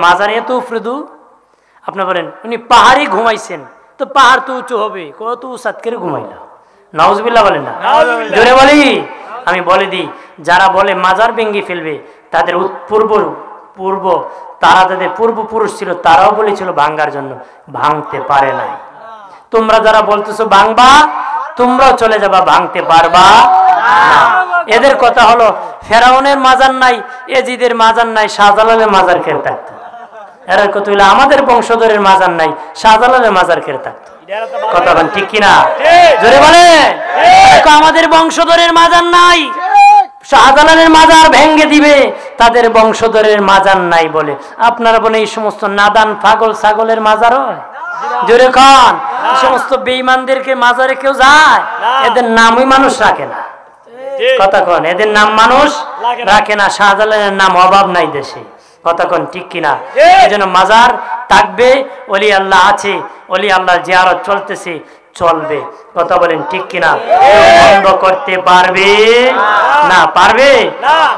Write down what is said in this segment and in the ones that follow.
মাজারে এত উফরেদু আপনি বলেন উনি পাহাড়ে ঘুমাইছেন, তো পাহাড় তো উঁচু হবে, কত উসাত করে ঘুমাইলা। নাউজুবিল্লাহ বলেন না, জোরে বলি। আমি বলে দিই, যারা বলে মাজার ভেঙে ফেলবে তাদের পূর্ব তারা তাদের পূর্বপুরুষ ছিল, তারাও বলেছিল ভাঙ্গার জন্য, ভাঙতে পারে নাই। তোমরা যারা বলতেছো ভাঙবা, তোমরাও চলে যাবা, ভাঙতে পারবা না। এদের কথা হলো ফেরাউনের মাজার নাই, এজিদের মাজার নাই, শাহজালালের মাজার খেয়ে থাকতো। এরা কথা হইলো আমাদের বংশধরের মাজার নাই, শাহজালালের মাজার খেয়ে থাকতো। কথা বলেন ঠিক কিনা, জোরে বলে। আমাদের বংশধরের মাজার নাই, শাহজালালের মাজার ভেঙ্গে দিবে, তাদের বংশধরের মাজার নাই বলে। আপনারা বলে এই সমস্ত নাদান পাগল ছাগলের মাজার হয়? জোরে খান, সমস্ত বেঈমানদেরকে মাজারে কেউ যায়? এদের নামই মানুষ রাখে না। কথা কন, এদের নাম মানুষ রাখে না। শাহজালালের নাম অভাব নাই দেশে। কথা কন ঠিক কিনা। এই জন্য মাজার থাকবে, ওলি আল্লাহ আছে, ওলি আল্লাহ জিয়ারত চলতেছে, চলবে। কথা বলেন ঠিক কিনা। বন্ধ করতে পারবে না?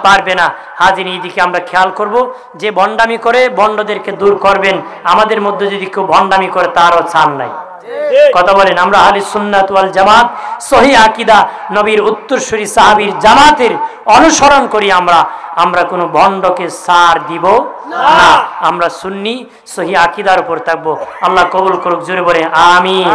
পারবে না। হাজির এইদিকে আমরা খেয়াল করব, যে ভণ্ডামি করে ভণ্ডদেরকে দূর করবেন। আমাদের মধ্যে যদি কেউ ভণ্ডামি করে তারও ছাড় নাই। কথা বলেন, আমরা আহলে সুন্নাত ওয়াল জামাত সহিহ আকীদা নবীর উত্তরসূরি সাহাবীর জামাতের অনুসরণ করি। আমরা কোনো ভণ্ডকে ছাড় দিব না। আমরা সুন্নি সহিহ আকীদার উপর থাকবো। আল্লাহ কবুল করুক, জোরে বলে আমিন।